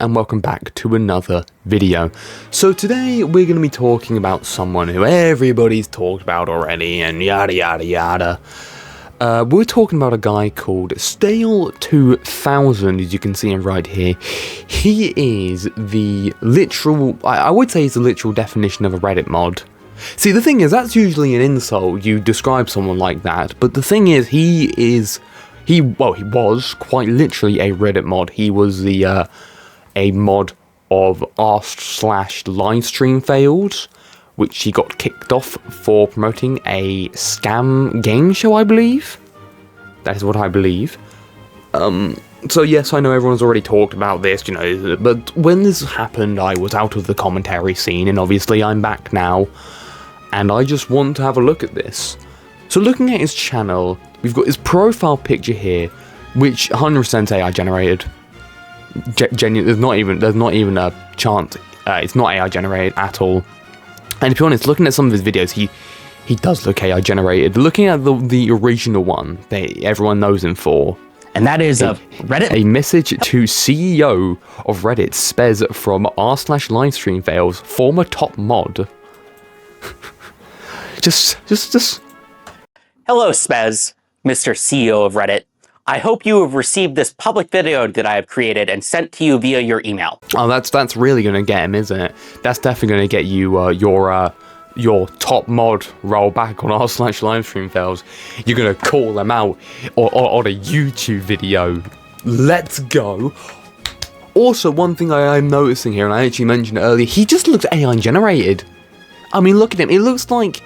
and welcome back to another video. So today we're going to be talking about someone who everybody's talked about already and yada yada yada. We're talking about a guy called Stale2000, as you can see him right here. He is the literal, I would say he's the literal definition of a Reddit mod. See, the thing is, that's usually an insult, you describe someone like that, but the thing is, he was quite literally a Reddit mod. He was the, a mod of r/livestream fails, which he got kicked off for promoting a scam game show, I believe. That is what I believe. So yes, I know everyone's already talked about this, you know, but when this happened, I was out of the commentary scene, and obviously I'm back now, and I just want to have a look at this. So looking at his channel, we've got his profile picture here, which 100% AI generated. There's not even a chance. It's not AI generated at all. And to be honest, looking at some of his videos, he does look AI generated. Looking at the original one that everyone knows him for, and that is a Reddit. A message to CEO of Reddit, Spez from r/livestream fails, former top mod. just. Hello, Spez, Mr. CEO of Reddit. I hope you have received this public video that I have created and sent to you via your email. Oh, that's really gonna get him, isn't it? That's definitely gonna get you your top mod roll back on r/livestream fails. You're gonna call them out on a YouTube video. Let's go. Also, one thing I'm noticing here, and I actually mentioned it earlier, he just looks AI generated. I mean, look at him. It looks like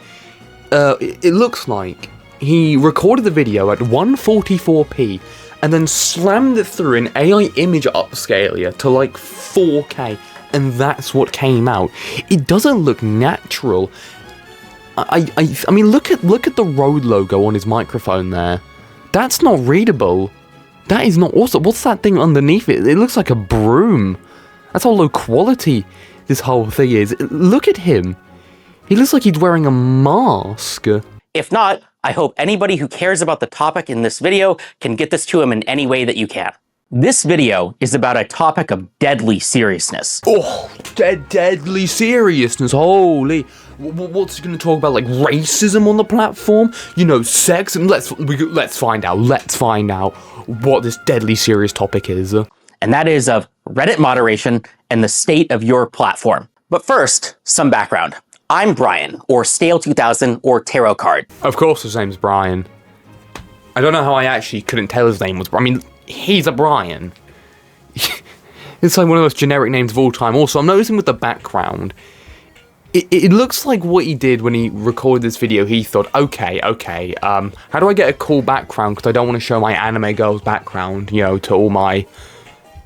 he recorded the video at 144p and then slammed it through an AI image upscaler to like 4K, and that's what came out. It doesn't look natural. I mean, look at the Rode logo on his microphone there. That's not readable. That is not. Also, what's that thing underneath it? It looks like a broom. That's how low quality this whole thing is. Look at him. He looks like he's wearing a mask. If not, I hope anybody who cares about the topic in this video can get this to him in any way that you can. This video is about a topic of deadly seriousness. Oh, deadly seriousness, holy. What's he going to talk about, like racism on the platform? You know, sex? And let's find out. Let's find out what this deadly serious topic is. And that is of Reddit moderation and the state of your platform. But first, some background. I'm Brian, or Stale2000, or Tarot Card. Of course his name's Brian. I don't know how I actually couldn't tell his name was Brian. I mean, he's a Brian. It's like one of the most generic names of all time. Also, I'm noticing with the background, it looks like what he did when he recorded this video. He thought, okay, how do I get a cool background? Because I don't want to show my anime girl's background, you know, to all my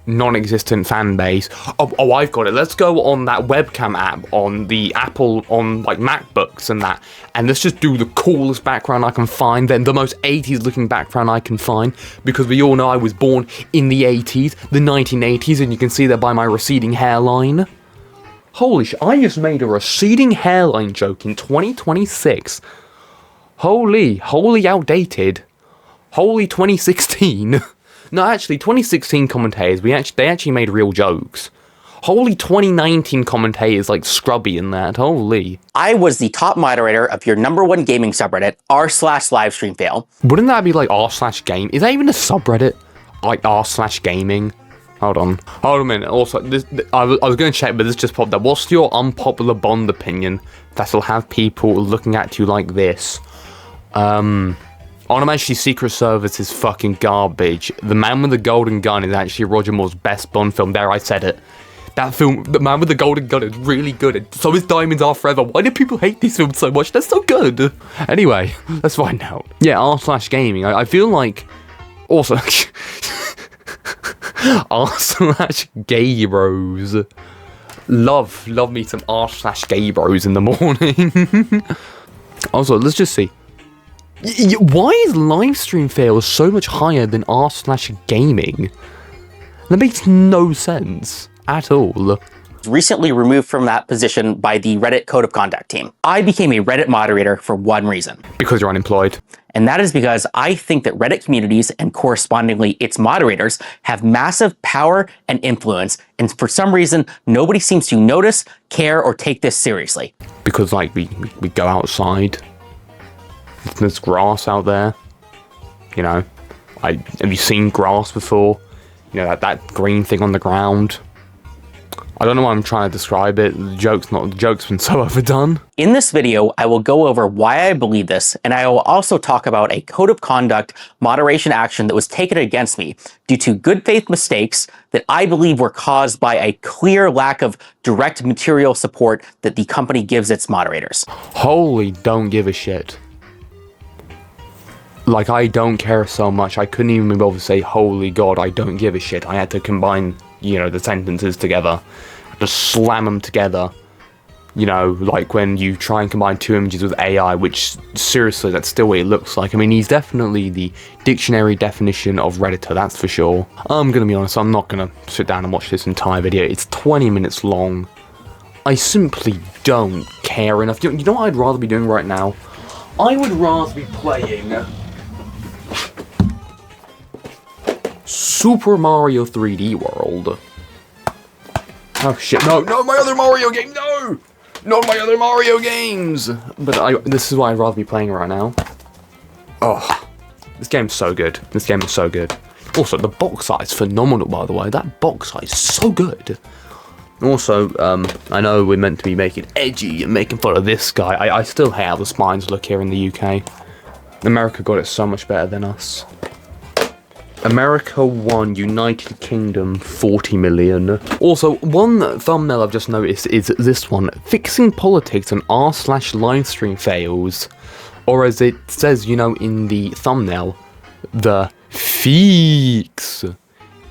non-existent fan base. Oh, I've got it. Let's go on that webcam app on the Apple, on like MacBooks and that, and let's just do the coolest background I can find, then the most 80s looking background I can find, because we all know I was born in the 80s, the 1980s, and you can see that by my receding hairline. Holy shit, I just made a receding hairline joke in 2026. Holy outdated. Holy 2016. No, actually, 2016 commentators, they actually made real jokes. Holy 2019 commentators, like Scrubby and that, holy. I was the top moderator of your #1 gaming subreddit, r/livestream fail. Wouldn't that be like r/game? Is that even a subreddit? Like r/gaming? Hold on a minute. Also, I was going to check, but this just popped up. What's your unpopular Bond opinion that'll have people looking at you like this? Honestly, Secret Service is fucking garbage. The Man with the Golden Gun is actually Roger Moore's best Bond film. There, I said it. That film, The Man with the Golden Gun, is really good. And so is Diamonds Are Forever. Why do people hate these films so much? They're so good. Anyway, let's find out. Yeah, r/gaming. I feel like... Also... r/gay bros. Love me some r/gay bros in the morning. Also, let's just see. Why is livestream fails so much higher than r/gaming? That makes no sense at all. was recently removed from that position by the Reddit Code of Conduct team. I became a Reddit moderator for one reason. Because you're unemployed. And that is because I think that Reddit communities and correspondingly its moderators have massive power and influence. And for some reason, nobody seems to notice, care, or take this seriously. Because like we go outside. There's grass out there. You know, have you seen grass before? You know, that green thing on the ground. I don't know why I'm trying to describe it. The joke's been so overdone. In this video, I will go over why I believe this, and I will also talk about a code of conduct moderation action that was taken against me due to good faith mistakes that I believe were caused by a clear lack of direct material support that the company gives its moderators. Holy don't give a shit. Like, I don't care so much. I couldn't even be able to say, holy God, I don't give a shit. I had to combine, you know, the sentences together. Just slam them together. You know, like when you try and combine two images with AI, which, seriously, that's still what it looks like. I mean, he's definitely the dictionary definition of Redditor, that's for sure. I'm gonna be honest, I'm not gonna sit down and watch this entire video. It's 20 minutes long. I simply don't care enough. You know what I'd rather be doing right now? I would rather be playing Super Mario 3D World. Oh shit, no, my other Mario game, no! Not my other Mario games! But this is what I'd rather be playing right now. Oh, this game's so good. This game is so good. Also, the box art is phenomenal, by the way. That box art is so good. Also, I know we're meant to be making edgy and making fun of this guy. I still hate how the spines look here in the UK. America got it so much better than us. America won, United Kingdom 40 million. Also, one thumbnail I've just noticed is this one. Fixing politics on r/livestream fails. Or as it says, you know, in the thumbnail, the fix.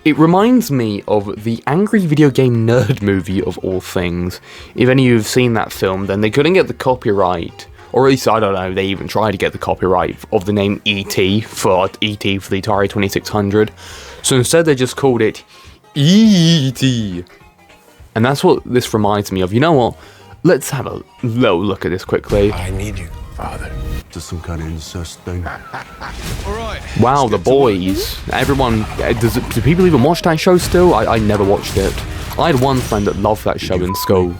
It reminds me of the Angry Video Game Nerd movie of all things. If any of you have seen that film, then they couldn't get the copyright. Or at least, I don't know, they even tried to get the copyright of the name E.T. for the Atari 2600. So instead they just called it E.T. And that's what this reminds me of. You know what? Let's have a little look at this quickly. I need you, Father. Just some kind of incest thing. Alright. Wow, The Boys. Everyone, do people even watch that show still? I never watched it. I had one friend that loved that show in school.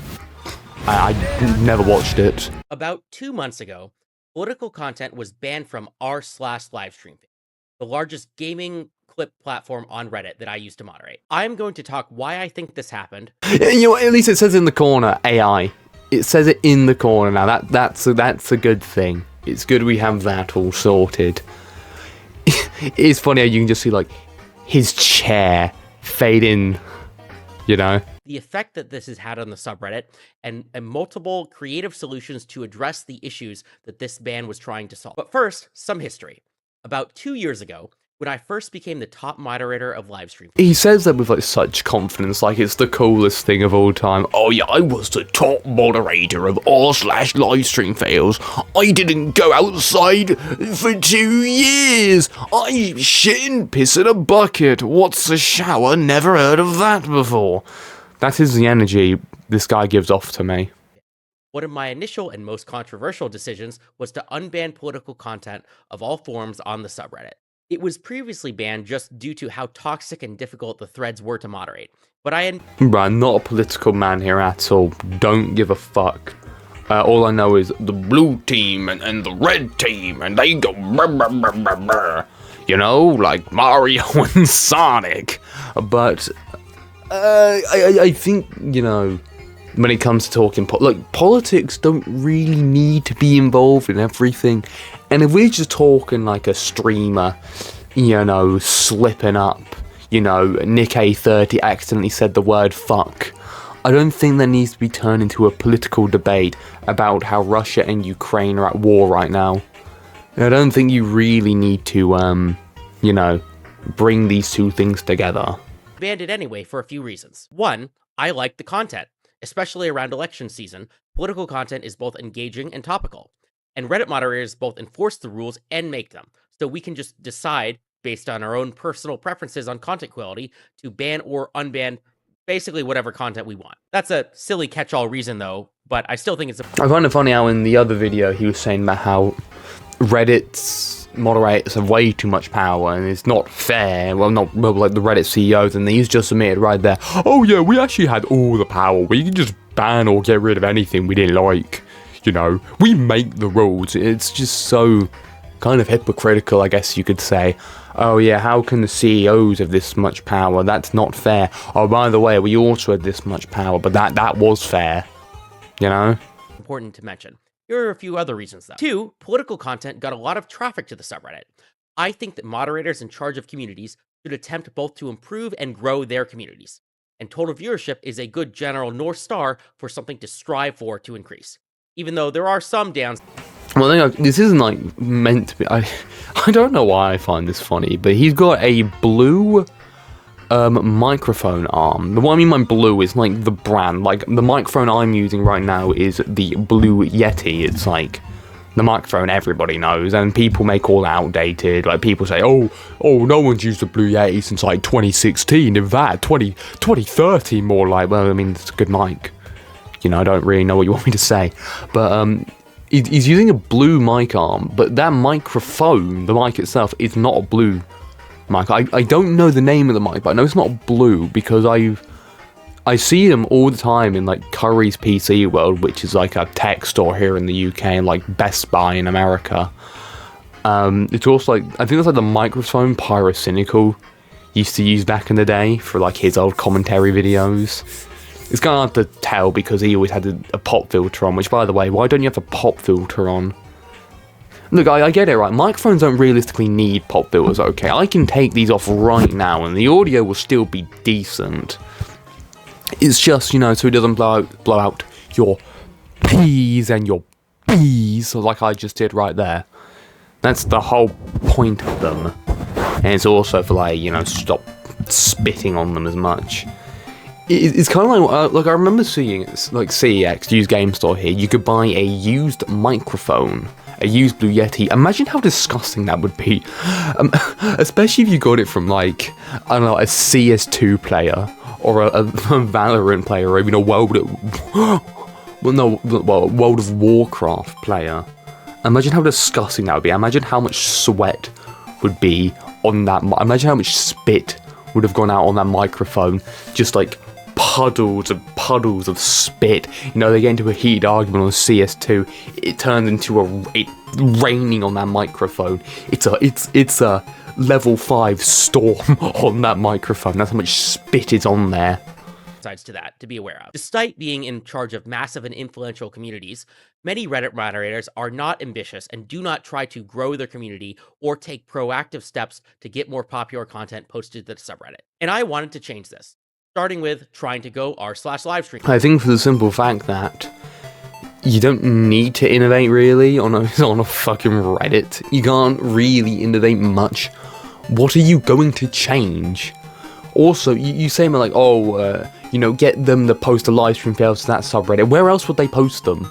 I never watched it. About 2 months ago, political content was banned from r/livestream, the largest gaming clip platform on Reddit that I used to moderate. I'm going to talk why I think this happened. You know, at least it says in the corner, AI. It says it in the corner now. That's a good thing. It's good we have that all sorted. It's funny how you can just see, like, his chair fade in, you know? The effect that this has had on the subreddit, and multiple creative solutions to address the issues that this ban was trying to solve. But first, some history. About 2 years ago, when I first became the top moderator of livestream. He says that with like such confidence, like it's the coolest thing of all time. Oh yeah, I was the top moderator of r/livestream fails. I didn't go outside for 2 years. I shit and piss in a bucket. What's a shower? Never heard of that before. That is the energy this guy gives off to me. One of my initial and most controversial decisions was to unban political content of all forms on the subreddit. It was previously banned just due to how toxic and difficult the threads were to moderate, but I'm not a political man here at all. Don't give a fuck. All I know is the blue team and the red team, and they go brr, brr, brr, brr, brr. You know, like Mario and Sonic. But I think, you know, when it comes to talking, politics don't really need to be involved in everything. And if we're just talking like a streamer, you know, slipping up, you know, Nick A30 accidentally said the word fuck, I don't think that needs to be turned into a political debate about how Russia and Ukraine are at war right now. I don't think you really need to, you know, bring these two things together. Banned it anyway for a few reasons. One, I like the content. Especially around election season, political content is both engaging and topical. And Reddit moderators both enforce the rules and make them, so we can just decide, based on our own personal preferences on content quality, to ban or unban basically whatever content we want. That's a silly catch-all reason though, but I still think it's I find it funny how in the other video he was saying about how Reddit's moderators have way too much power and it's not fair. Well, not well, like the Reddit CEOs, and he's just admitted right there, oh yeah, we actually had all the power. We can just ban or get rid of anything we didn't like. You know, we make the rules. It's just so kind of hypocritical, I guess you could say. Oh yeah, how can the CEOs have this much power? That's not fair. Oh, by the way, we also had this much power, but that was fair. You know? important to mention. Here are a few other reasons though. 2, political content got a lot of traffic to the subreddit. I think that moderators in charge of communities should attempt both to improve and grow their communities. And total viewership is a good general North Star for something to strive for to increase. Even though there are some downs. Well, this isn't like meant to be. I don't know why I find this funny, but he's got a blue microphone arm. What I mean by blue is like the brand. Like the microphone I'm using right now is the Blue Yeti. It's like the microphone everybody knows, and people make all outdated. Like people say, oh, no one's used a Blue Yeti since like 2016. In fact, 2013 more like. Well, I mean, it's a good mic. You know, I don't really know what you want me to say, but he's using a blue mic arm, but that microphone, the mic itself, is not a blue mic. I don't know the name of the mic, but I know it's not blue because I see them all the time in like Curry's PC World, which is like a tech store here in the UK, and like Best Buy in America. It's also like, I think it's like the microphone Pyrocynical used to use back in the day for like his old commentary videos. It's kind of hard to tell because he always had a pop filter on, which, by the way, why don't you have a pop filter on? Look, I get it, right? Microphones don't realistically need pop filters, okay? I can take these off right now and the audio will still be decent. It's just, you know, so it doesn't blow out your P's and your B's like I just did right there. That's the whole point of them. And it's also for, like, you know, stop spitting on them as much. It's kind of like I remember seeing it, like CEX, used game store here, you could buy a used microphone, a used Blue Yeti. Imagine how disgusting that would be. Especially if you got it from like, I don't know, a CS2 player, or a Valorant player, or even a World of Warcraft player. Imagine how disgusting that would be. Imagine how much sweat would be on that, imagine how much spit would have gone out on that microphone, just like puddles and puddles of spit. You know, they get into a heated argument on CS2. It turns into it raining on that microphone. It's a level 5 storm on that microphone. That's how much spit is on there. Sides to that to be aware of. Despite being in charge of massive and influential communities, many Reddit moderators are not ambitious and do not try to grow their community or take proactive steps to get more popular content posted to the subreddit. And I wanted to change this, starting with trying to go r/livestream. I think for the simple fact that you don't need to innovate really on a fucking Reddit. You can't really innovate much. What are you going to change? Also, you say like, you know, get them to post the livestream fails to that subreddit. Where else would they post them?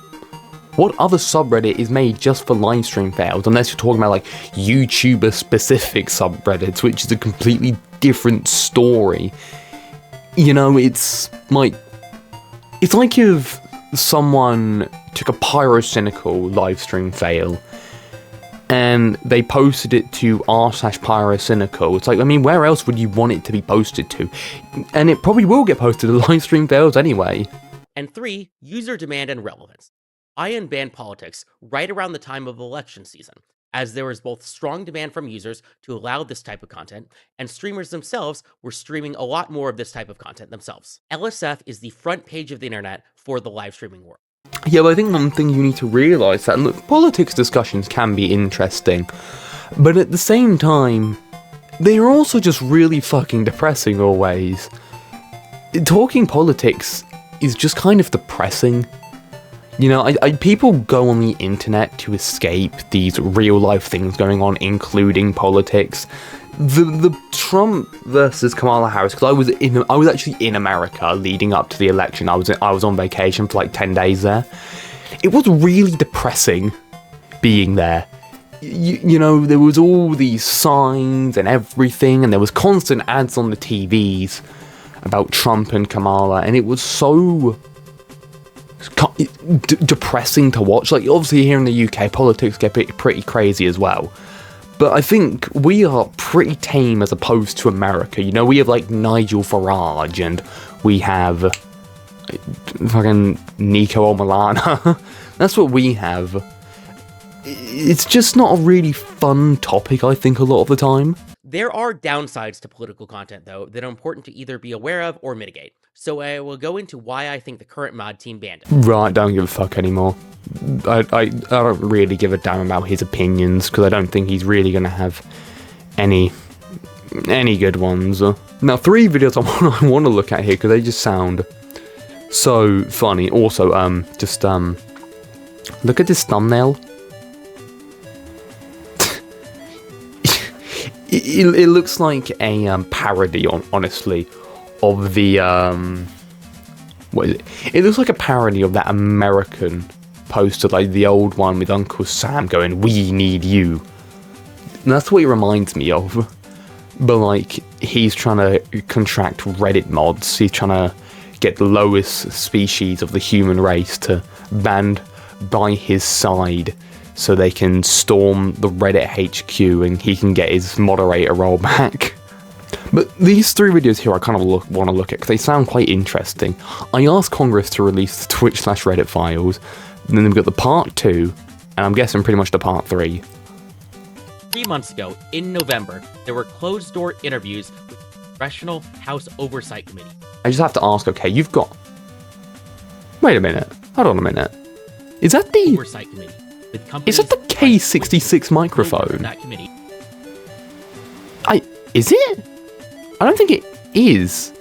What other subreddit is made just for livestream fails? Unless you're talking about like YouTuber specific subreddits, which is a completely different story. You know, it's like if someone took a Pyrocynical livestream fail and they posted it to r/Pyrocynical. It's like, I mean, where else would you want it to be posted to? And it probably will get posted to livestream fails anyway. And 3, user demand and relevance. I unbanned politics right around the time of election season, as there was both strong demand from users to allow this type of content, and streamers themselves were streaming a lot more of this type of content themselves. LSF is the front page of the internet for the live streaming world. Yeah, but I think one thing you need to realise that, look, politics discussions can be interesting, but at the same time, they are also just really fucking depressing always. Talking politics is just kind of depressing. You know, people go on the internet to escape these real-life things going on, including politics. The Trump versus Kamala Harris, because I was actually in America leading up to the election. I was on vacation for like 10 days there. It was really depressing being there. You know, there was all these signs and everything, and there was constant ads on the TVs. about Trump and Kamala, and it was so depressing to watch. Like, obviously here in the UK, politics get pretty crazy as well. But I think we are pretty tame as opposed to America. You know, we have like Nigel Farage, and we have fucking Nico Omilana. That's what we have. It's just not a really fun topic, I think, a lot of the time. There are downsides to political content, though, that are important to either be aware of or mitigate. So I will go into why I think the current mod team banned it. Right, don't give a fuck anymore. I don't really give a damn about his opinions, because I don't think he's really going to have any good ones. Now, 3 videos I want to look at here, because they just sound so funny. Also, look at this thumbnail. It looks like a parody, honestly, of the what is it? It looks like a parody of that American poster, like the old one with Uncle Sam going, "We need you." And that's what it reminds me of. But like, he's trying to contract Reddit mods. He's trying to get the lowest species of the human race to band by his side, so they can storm the Reddit HQ and he can get his moderator role back. But these 3 videos here I kind of want to look at because they sound quite interesting. I asked Congress to release the Twitch/Reddit files, and then we've got the part 2, and I'm guessing pretty much the part 3. 3 months ago, in November, there were closed-door interviews with the Congressional House Oversight Committee. I just have to ask, okay, you've got... Wait a minute. Hold on a minute. Is that the... Oversight Committee. Is that the K66 microphone? That committee. Is it? I don't think it is.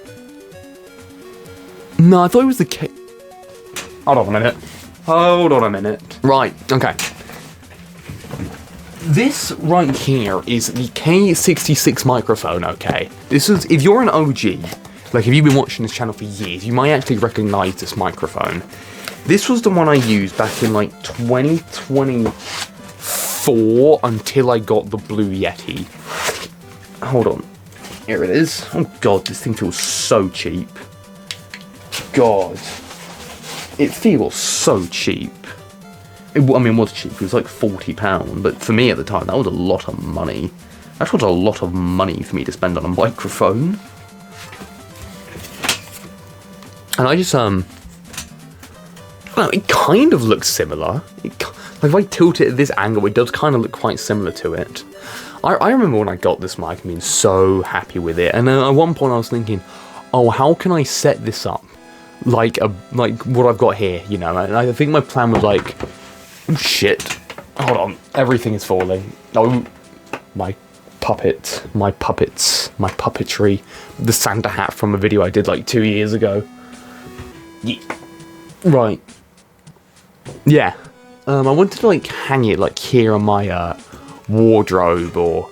No, I thought it was the K... Hold on a minute. Right, okay. This right here is the K66 microphone, okay? This is, if you're an OG, like if you've been watching this channel for years, you might actually recognize this microphone. This was the one I used back in like 2024 until I got the Blue Yeti. Hold on. Here it is. Oh god, this thing feels so cheap. God. It feels so cheap. I mean, it was cheap. It was like £40, but for me at the time, that was a lot of money. That was a lot of money for me to spend on a microphone. And I just, well, it kind of looks similar. Like if I tilt it at this angle, it does kind of look quite similar to it. I remember when I got this mic and being so happy with it, and at one point I was thinking, oh, how can I set this up like what I've got here, you know? And I think my plan was like, oh shit, hold on, everything is falling. Oh, my puppetry, the Santa hat from a video I did like 2 years ago. Yeah. Right. Yeah. I wanted to like hang it like here on my wardrobe, or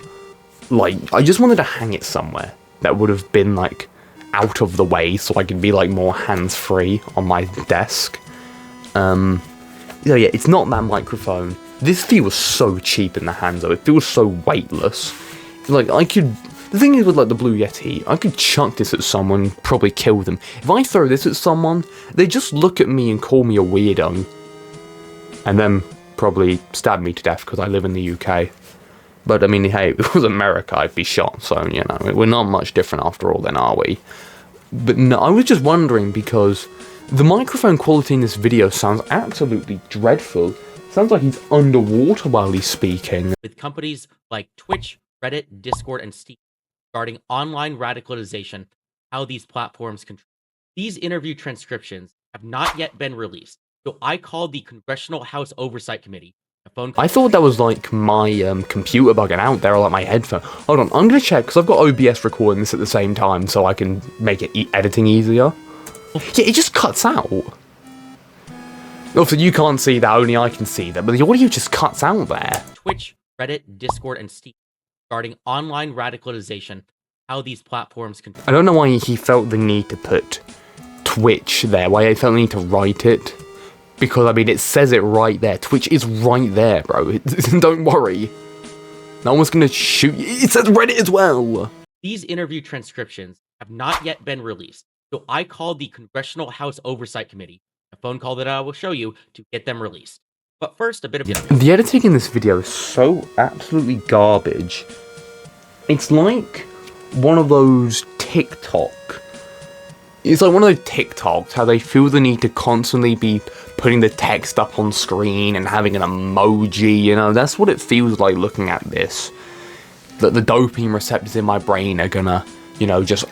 like I just wanted to hang it somewhere that would have been like out of the way so I could be like more hands-free on my desk. Yeah, it's not that microphone. This feels so cheap in the hands though. It feels so weightless. Like the thing is with like the Blue Yeti, I could chuck this at someone, probably kill them. If I throw this at someone, they just look at me and call me a weirdo. And then probably stab me to death because I live in the UK. But I mean, hey, if it was America, I'd be shot. So, you know, we're not much different after all then, are we? But no, I was just wondering because the microphone quality in this video sounds absolutely dreadful. It sounds like he's underwater while he's speaking. With companies like Twitch, Reddit, Discord, and Steam regarding online radicalization, how these platforms control. These interview transcriptions have not yet been released. So I called the Congressional House Oversight Committee. A phone call. I thought that was like my computer bugging out there, or like my headphone. Hold on, I'm going to check because I've got OBS recording this at the same time so I can make it editing easier. Yeah, it just cuts out. Also, you can't see that, only I can see that, but the audio just cuts out there. Twitch, Reddit, Discord, and Steam regarding online radicalization, how these platforms control. I don't know why he felt the need to put Twitch there, why he felt the need to write it. Because, I mean, it says it right there. Twitch is right there, bro. Don't worry. No one's gonna shoot you. It says Reddit as well. These interview transcriptions have not yet been released. So I called the Congressional House Oversight Committee, a phone call that I will show you, to get them released. But first, a bit of... The editing in this video is so absolutely garbage. It's like one of those TikTok. It's like one of those TikToks, how they feel the need to constantly be putting the text up on screen and having an emoji, you know, that's what it feels like looking at this. That the dopamine receptors in my brain are gonna, you know, just,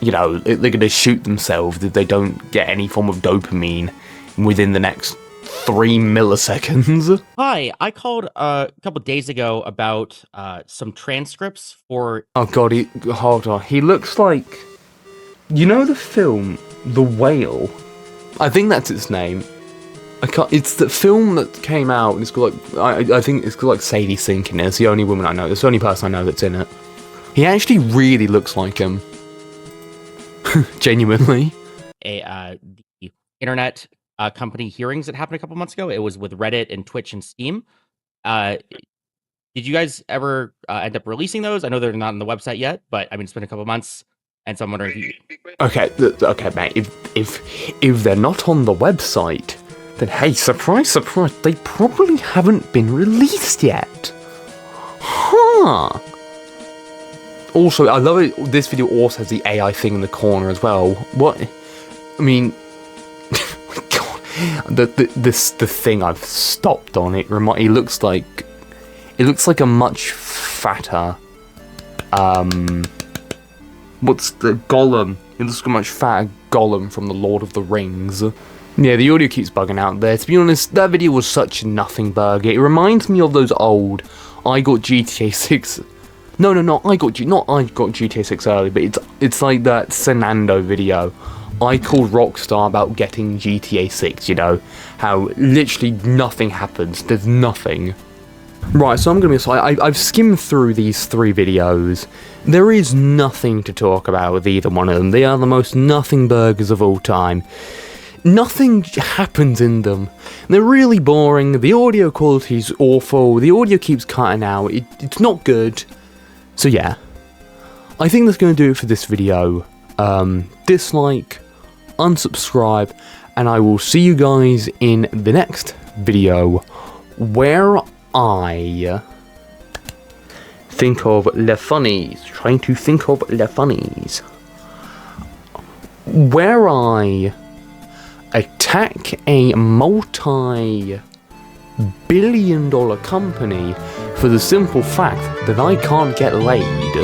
you know, they're gonna shoot themselves if they don't get any form of dopamine within the next 3 milliseconds. Hi, I called a couple days ago about some transcripts for... Oh god, hold on, he looks like... You know the film, The Whale? I think that's its name. It's the film that came out, and it's got like, I think it's got like Sadie Sink in it. It's the only woman I know, it's the only person I know that's in it. He actually really looks like him. Genuinely. The internet company hearings that happened a couple months ago. It was with Reddit and Twitch and Steam. Did you guys ever end up releasing those? I know they're not on the website yet, but I mean, it's been a couple months, and so I'm wondering if you... Okay, mate, if they're not on the website, then hey, surprise, surprise, they probably haven't been released yet. Huh. Also, I love it, this video also has the AI thing in the corner as well. What? I mean... God, the thing I've stopped on, it looks like a much fatter, what's the Gollum? It looks like a much fatter Gollum from the Lord of the Rings. Yeah, the audio keeps bugging out there. To be honest, that video was such a nothing burger. It reminds me of those old I got GTA 6. No, I got GTA 6 early, but it's like that Senando video. I called Rockstar about getting GTA 6, you know, how literally nothing happens. There's nothing. Right, so I'm going to be honest, I've skimmed through these 3 videos. There is nothing to talk about with either one of them. They are the most nothing burgers of all time. Nothing happens in them. They're really boring, the audio quality's awful, the audio keeps cutting out, it's not good. So yeah, I think that's going to do it for this video. Dislike, unsubscribe, and I will see you guys in the next video, where I think of le funnies, trying to think of le funnies, where I attack a multi-billion-dollar company for the simple fact that I can't get laid.